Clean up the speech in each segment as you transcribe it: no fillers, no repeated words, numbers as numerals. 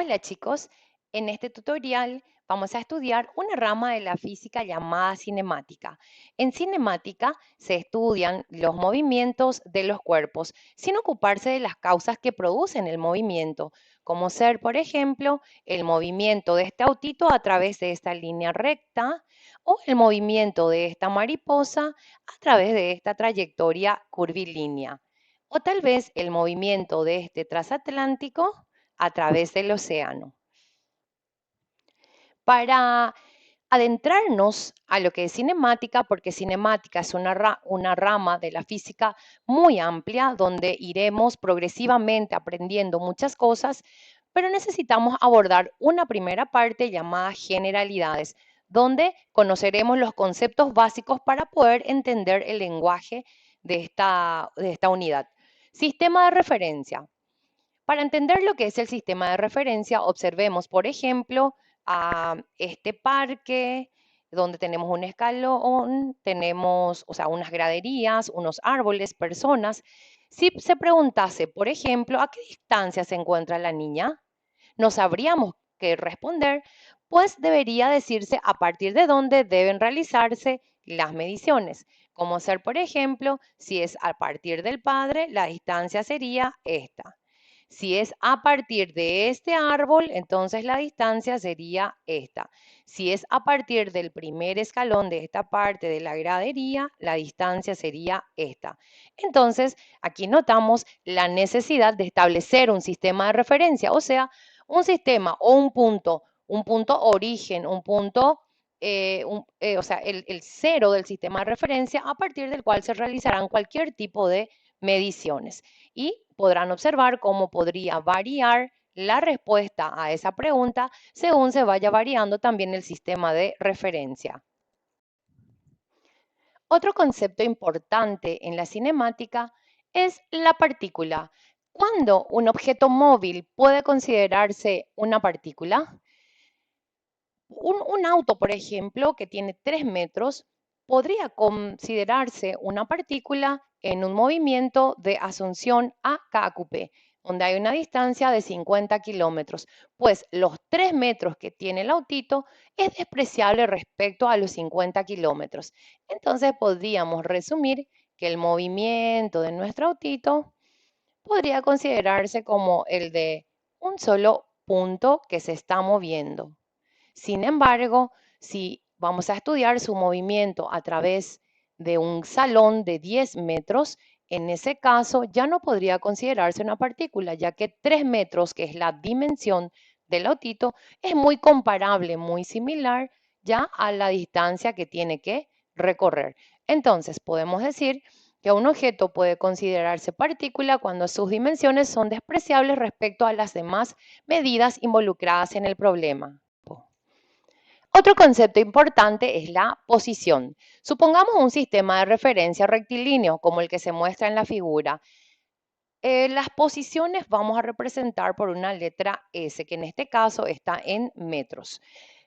Hola chicos, en este tutorial vamos a estudiar una rama de la física llamada cinemática. En cinemática se estudian los movimientos de los cuerpos sin ocuparse de las causas que producen el movimiento, como ser, por ejemplo, el movimiento de este autito a través de esta línea recta o el movimiento de esta mariposa a través de esta trayectoria curvilínea, o tal vez el movimiento de este transatlántico a través del océano. Para adentrarnos a lo que es cinemática, porque cinemática es una rama de la física muy amplia, donde iremos progresivamente aprendiendo muchas cosas, pero necesitamos abordar una primera parte llamada generalidades, donde conoceremos los conceptos básicos para poder entender el lenguaje de esta unidad. Sistema de referencia. Para entender lo que es el sistema de referencia, observemos, por ejemplo, a este parque donde tenemos un escalón, tenemos, o sea, unas graderías, unos árboles, personas. Si se preguntase, por ejemplo, ¿a qué distancia se encuentra la niña? No sabríamos qué responder, pues debería decirse a partir de dónde deben realizarse las mediciones. Como ser, por ejemplo, si es a partir del padre, la distancia sería esta. Si es a partir de este árbol, entonces la distancia sería esta. Si es a partir del primer escalón de esta parte de la gradería, la distancia sería esta. Entonces, aquí notamos la necesidad de establecer un sistema de referencia, o sea, un sistema o un punto origen, un punto, o sea, el cero del sistema de referencia a partir del cual se realizarán cualquier tipo de mediciones. Y podrán observar cómo podría variar la respuesta a esa pregunta según se vaya variando también el sistema de referencia. Otro concepto importante en la cinemática es la partícula. ¿Cuándo un objeto móvil puede considerarse una partícula? Un auto, por ejemplo, que tiene 3 metros, podría considerarse una partícula en un movimiento de Asunción a Caacupé, donde hay una distancia de 50 kilómetros, pues los 3 metros que tiene el autito es despreciable respecto a los 50 kilómetros. Entonces podríamos resumir que el movimiento de nuestro autito podría considerarse como el de un solo punto que se está moviendo. Sin embargo, si vamos a estudiar su movimiento a través de un salón de 10 metros, en ese caso ya no podría considerarse una partícula, ya que 3 metros, que es la dimensión del autito, es muy comparable, muy similar ya a la distancia que tiene que recorrer. Entonces, podemos decir que un objeto puede considerarse partícula cuando sus dimensiones son despreciables respecto a las demás medidas involucradas en el problema. Otro concepto importante es la posición. Supongamos un sistema de referencia rectilíneo como el que se muestra en la figura. Las posiciones vamos a representar por una letra S, que en este caso está en metros.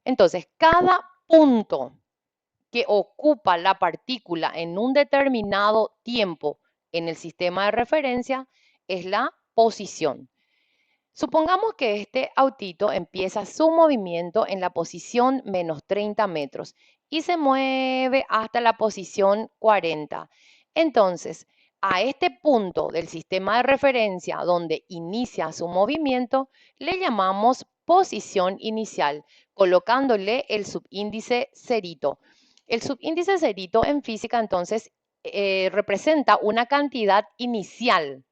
Entonces, cada punto que ocupa la partícula en un determinado tiempo en el sistema de referencia es la posición. Supongamos que este autito empieza su movimiento en la posición menos 30 metros y se mueve hasta la posición 40. Entonces, a este punto del sistema de referencia donde inicia su movimiento, le llamamos posición inicial, colocándole el subíndice cerito. El subíndice cerito en física, entonces, representa una cantidad inicial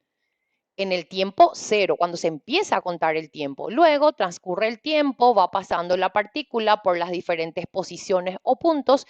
en el tiempo cero, cuando se empieza a contar el tiempo. Luego transcurre el tiempo, va pasando la partícula por las diferentes posiciones o puntos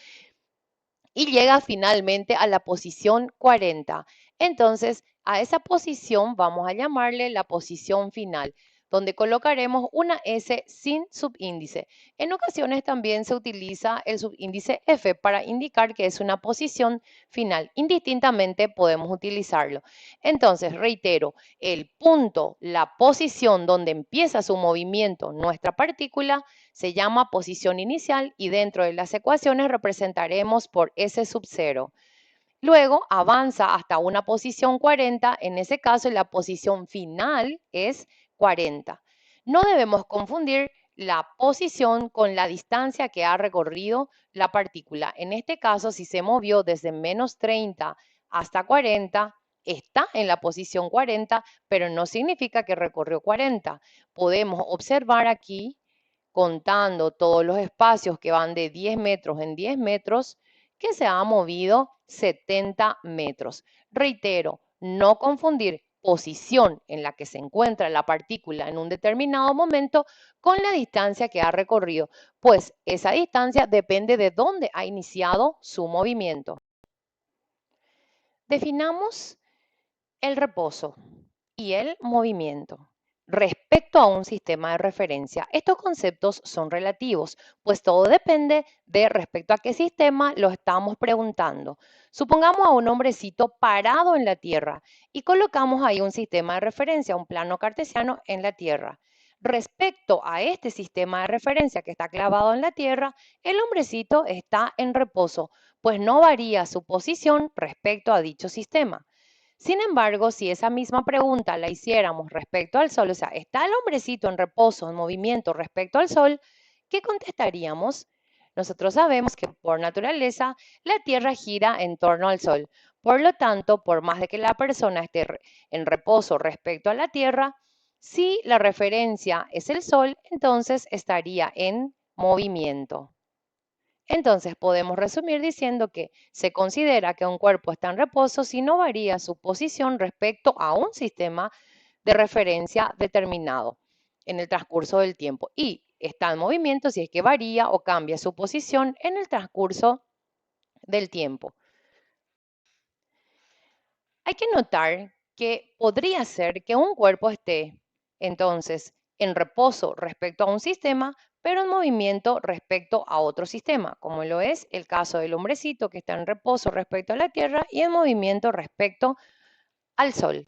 y llega finalmente a la posición 40. Entonces, a esa posición vamos a llamarle la posición final, donde colocaremos una S sin subíndice. En ocasiones también se utiliza el subíndice F para indicar que es una posición final. Indistintamente podemos utilizarlo. Entonces, reitero, el punto, la posición donde empieza su movimiento nuestra partícula se llama posición inicial y dentro de las ecuaciones representaremos por S sub 0. Luego avanza hasta una posición 40, en ese caso la posición final es 40. No debemos confundir la posición con la distancia que ha recorrido la partícula. En este caso, si se movió desde menos 30 hasta 40, está en la posición 40, pero no significa que recorrió 40. Podemos observar aquí, contando todos los espacios que van de 10 metros en 10 metros, que se ha movido 70 metros. Reitero, no confundir posición en la que se encuentra la partícula en un determinado momento con la distancia que ha recorrido, pues esa distancia depende de dónde ha iniciado su movimiento. Definamos el reposo y el movimiento. Respecto a un sistema de referencia, estos conceptos son relativos, pues todo depende de respecto a qué sistema lo estamos preguntando. Supongamos a un hombrecito parado en la Tierra y colocamos ahí un sistema de referencia, un plano cartesiano en la Tierra. Respecto a este sistema de referencia que está clavado en la Tierra, el hombrecito está en reposo, pues no varía su posición respecto a dicho sistema. Sin embargo, si esa misma pregunta la hiciéramos respecto al Sol, o sea, ¿está el hombrecito en reposo, en movimiento respecto al Sol? ¿Qué contestaríamos? Nosotros sabemos que por naturaleza la Tierra gira en torno al Sol. Por lo tanto, por más de que la persona esté en reposo respecto a la Tierra, si la referencia es el Sol, entonces estaría en movimiento. Entonces podemos resumir diciendo que se considera que un cuerpo está en reposo si no varía su posición respecto a un sistema de referencia determinado en el transcurso del tiempo y está en movimiento si es que varía o cambia su posición en el transcurso del tiempo. Hay que notar que podría ser que un cuerpo esté entonces en reposo respecto a un sistema, pero en movimiento respecto a otro sistema, como lo es el caso del hombrecito que está en reposo respecto a la Tierra y en movimiento respecto al Sol.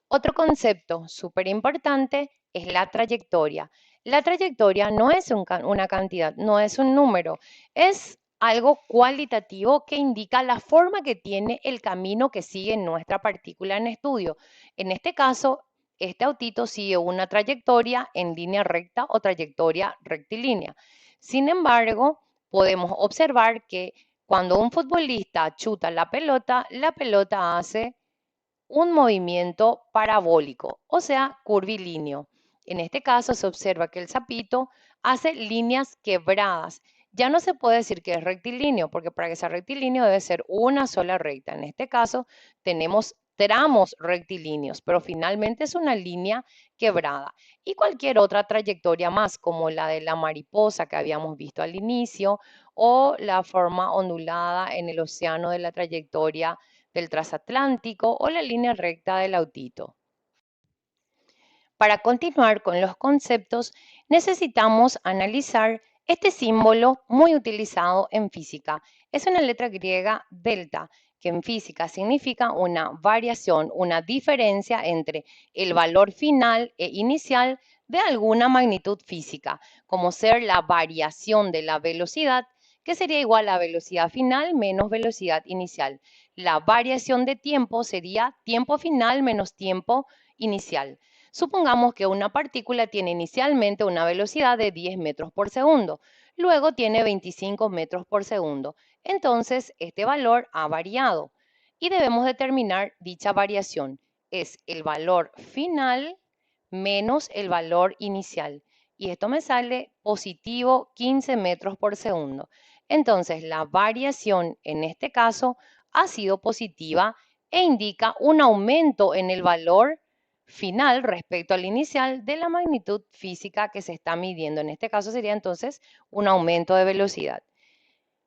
Otro concepto súper importante es la trayectoria. La trayectoria no es una cantidad, no es un número, es algo cualitativo que indica la forma que tiene el camino que sigue nuestra partícula en estudio. En este caso, este autito sigue una trayectoria en línea recta o trayectoria rectilínea. Sin embargo, podemos observar que cuando un futbolista chuta la pelota hace un movimiento parabólico, o sea, curvilíneo. En este caso se observa que el sapito hace líneas quebradas. Ya no se puede decir que es rectilíneo, porque para que sea rectilíneo debe ser una sola recta. En este caso tenemos tramos rectilíneos, pero finalmente es una línea quebrada. Y cualquier otra trayectoria más, como la de la mariposa que habíamos visto al inicio, o la forma ondulada en el océano de la trayectoria del transatlántico o la línea recta del autito. Para continuar con los conceptos, necesitamos analizar este símbolo muy utilizado en física. Es una letra griega delta, que en física significa una variación, una diferencia entre el valor final e inicial de alguna magnitud física, como ser la variación de la velocidad, que sería igual a velocidad final menos velocidad inicial. La variación de tiempo sería tiempo final menos tiempo inicial. Supongamos que una partícula tiene inicialmente una velocidad de 10 metros por segundo, luego tiene 25 metros por segundo. Entonces, este valor ha variado y debemos determinar dicha variación. Es el valor final menos el valor inicial. Y esto me sale positivo 15 metros por segundo. Entonces, la variación en este caso ha sido positiva e indica un aumento en el valor final respecto al inicial de la magnitud física que se está midiendo. En este caso sería entonces un aumento de velocidad.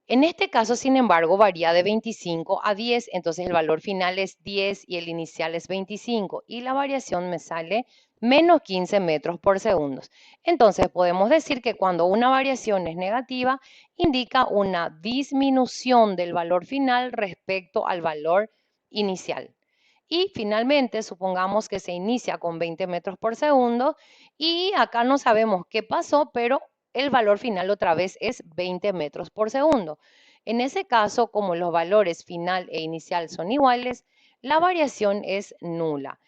En este caso, sin embargo, varía de 25 a 10, entonces el valor final es 10 y el inicial es 25 y la variación me sale menos 15 metros por segundo. Entonces podemos decir que cuando una variación es negativa, indica una disminución del valor final respecto al valor inicial. Y finalmente, supongamos que se inicia con 20 metros por segundo y acá no sabemos qué pasó, pero el valor final otra vez es 20 metros por segundo. En ese caso, como los valores final e inicial son iguales, la variación es nula.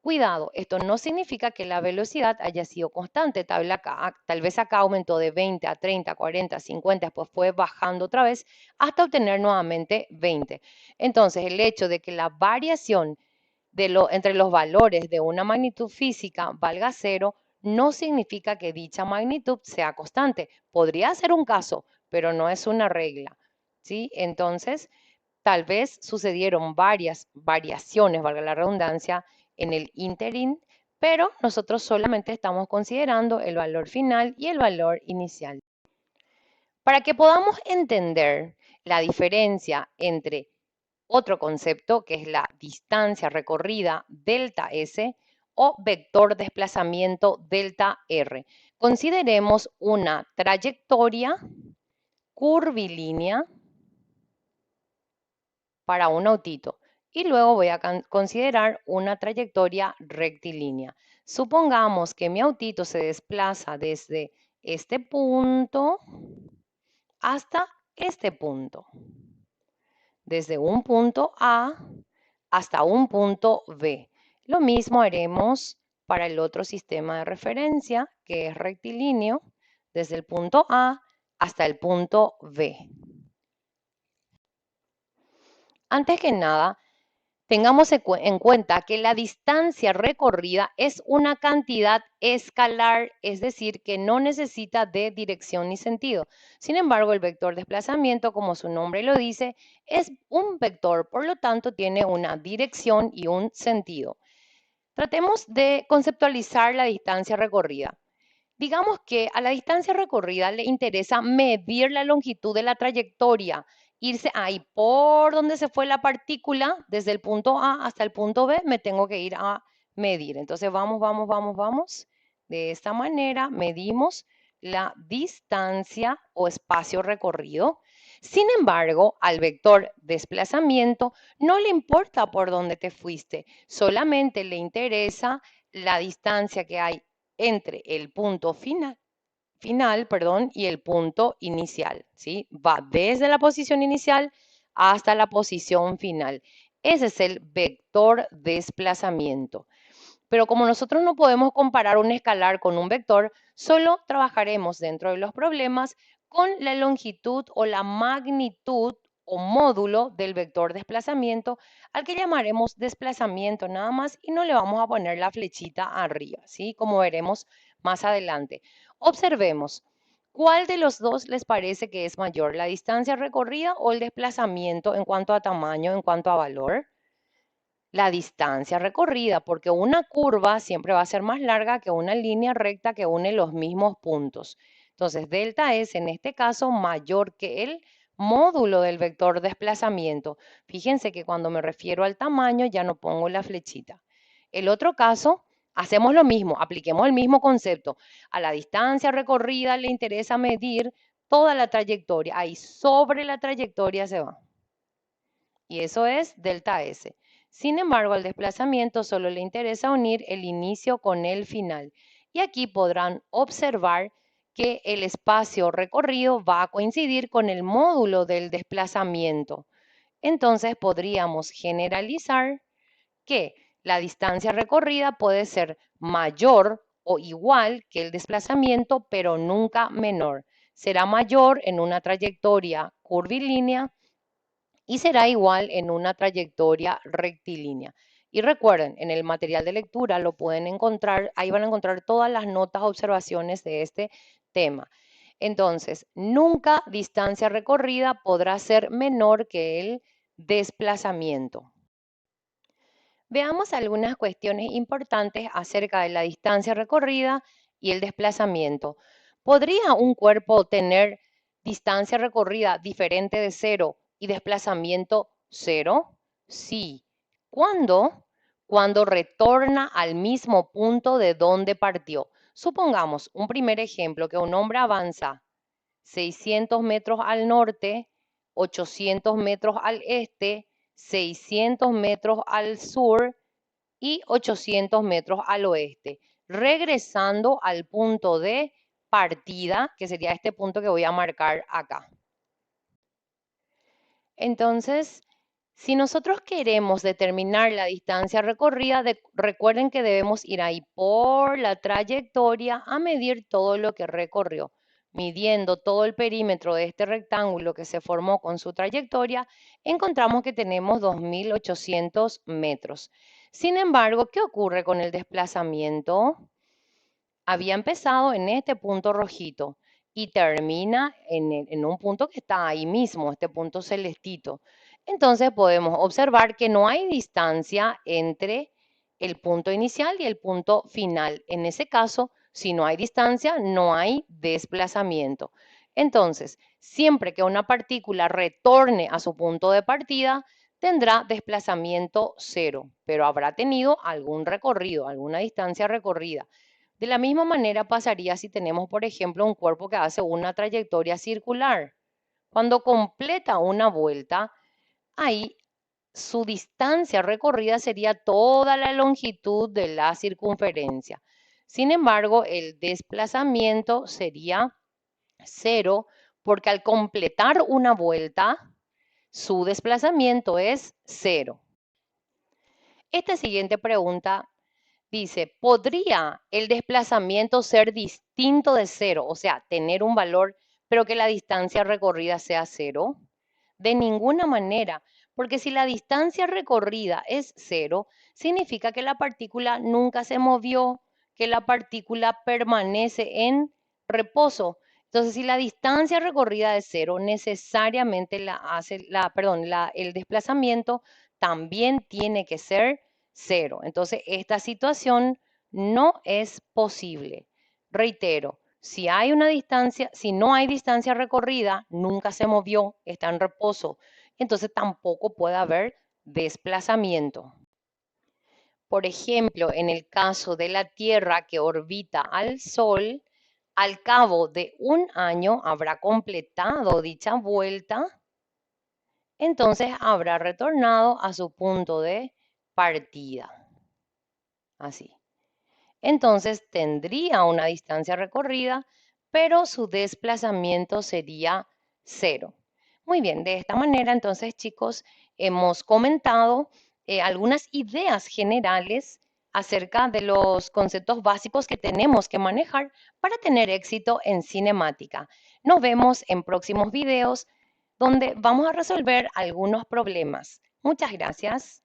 Cuidado, esto no significa que la velocidad haya sido constante. Tal vez acá aumentó de 20 a 30, 40, 50, después fue bajando otra vez hasta obtener nuevamente 20. Entonces, el hecho de que la variación entre los valores de una magnitud física valga cero no significa que dicha magnitud sea constante. Podría ser un caso, pero no es una regla, ¿sí? Entonces, tal vez sucedieron varias variaciones, valga la redundancia, en el interín, pero nosotros solamente estamos considerando el valor final y el valor inicial. Para que podamos entender la diferencia entre otro concepto, que es la distancia recorrida delta S o vector desplazamiento delta R, consideremos una trayectoria curvilínea para un autito. Y luego voy a considerar una trayectoria rectilínea. Supongamos que mi autito se desplaza desde este punto hasta este punto. Desde un punto A hasta un punto B. Lo mismo haremos para el otro sistema de referencia, que es rectilíneo, desde el punto A hasta el punto B. Antes que nada, tengamos en cuenta que la distancia recorrida es una cantidad escalar, es decir, que no necesita de dirección ni sentido. Sin embargo, el vector desplazamiento, como su nombre lo dice, es un vector, por lo tanto tiene una dirección y un sentido. Tratemos de conceptualizar la distancia recorrida. Digamos que a la distancia recorrida le interesa medir la longitud de la trayectoria, irse ahí por donde se fue la partícula, desde el punto A hasta el punto B, me tengo que ir a medir. Entonces vamos. De esta manera medimos la distancia o espacio recorrido. Sin embargo, al vector desplazamiento no le importa por dónde te fuiste, solamente le interesa la distancia que hay entre el punto final y el punto inicial, ¿sí? Va desde la posición inicial hasta la posición final. Ese es el vector desplazamiento. Pero como nosotros no podemos comparar un escalar con un vector, solo trabajaremos dentro de los problemas con la longitud o la magnitud o módulo del vector desplazamiento, al que llamaremos desplazamiento nada más y no le vamos a poner la flechita arriba, ¿sí? Como veremos más adelante. Observemos, ¿cuál de los dos les parece que es mayor, la distancia recorrida o el desplazamiento en cuanto a tamaño, en cuanto a valor? La distancia recorrida, porque una curva siempre va a ser más larga que una línea recta que une los mismos puntos. Entonces, delta es en este caso mayor que el módulo del vector desplazamiento. Fíjense que cuando me refiero al tamaño ya no pongo la flechita. El otro caso, hacemos lo mismo, apliquemos el mismo concepto. A la distancia recorrida le interesa medir toda la trayectoria. Ahí sobre la trayectoria se va. Y eso es delta S. Sin embargo, al desplazamiento solo le interesa unir el inicio con el final. Y aquí podrán observar que el espacio recorrido va a coincidir con el módulo del desplazamiento. Entonces podríamos generalizar que la distancia recorrida puede ser mayor o igual que el desplazamiento, pero nunca menor. Será mayor en una trayectoria curvilínea y será igual en una trayectoria rectilínea. Y recuerden, en el material de lectura lo pueden encontrar, ahí van a encontrar todas las notas, observaciones de este tema. Entonces, nunca distancia recorrida podrá ser menor que el desplazamiento. Veamos algunas cuestiones importantes acerca de la distancia recorrida y el desplazamiento. ¿Podría un cuerpo tener distancia recorrida diferente de cero y desplazamiento cero? Sí. ¿Cuándo? Cuando retorna al mismo punto de donde partió. Supongamos un primer ejemplo, que un hombre avanza 600 metros al norte, 800 metros al este, 600 metros al sur y 800 metros al oeste, regresando al punto de partida, que sería este punto que voy a marcar acá. Entonces, Si nosotros queremos determinar la distancia recorrida, recuerden que debemos ir ahí por la trayectoria a medir todo lo que recorrió. Midiendo todo el perímetro de este rectángulo que se formó con su trayectoria, encontramos que tenemos 2.800 metros. Sin embargo, ¿qué ocurre con el desplazamiento? Había empezado en este punto rojito y termina en un punto que está ahí mismo, este punto celestito. Entonces podemos observar que no hay distancia entre el punto inicial y el punto final. En ese caso, si no hay distancia, no hay desplazamiento. Entonces, siempre que una partícula retorne a su punto de partida, tendrá desplazamiento cero, pero habrá tenido algún recorrido, alguna distancia recorrida. De la misma manera pasaría si tenemos, por ejemplo, un cuerpo que hace una trayectoria circular. Cuando completa una vuelta, ahí su distancia recorrida sería toda la longitud de la circunferencia. Sin embargo, el desplazamiento sería cero porque al completar una vuelta, su desplazamiento es cero. Esta siguiente pregunta dice, ¿podría el desplazamiento ser distinto de cero? O sea, tener un valor, pero que la distancia recorrida sea cero. De ninguna manera, porque si la distancia recorrida es cero, significa que la partícula nunca se movió, que la partícula permanece en reposo. Entonces, si la distancia recorrida es cero, necesariamente el desplazamiento también tiene que ser cero. Entonces, esta situación no es posible. Reitero, si hay una distancia, si no hay distancia recorrida, nunca se movió, está en reposo, entonces tampoco puede haber desplazamiento. Por ejemplo, en el caso de la Tierra que orbita al Sol, al cabo de un año habrá completado dicha vuelta, entonces habrá retornado a su punto de partida. Así. Entonces tendría una distancia recorrida, pero su desplazamiento sería cero. Muy bien, de esta manera entonces chicos hemos comentado algunas ideas generales acerca de los conceptos básicos que tenemos que manejar para tener éxito en cinemática. Nos vemos en próximos videos donde vamos a resolver algunos problemas. Muchas gracias.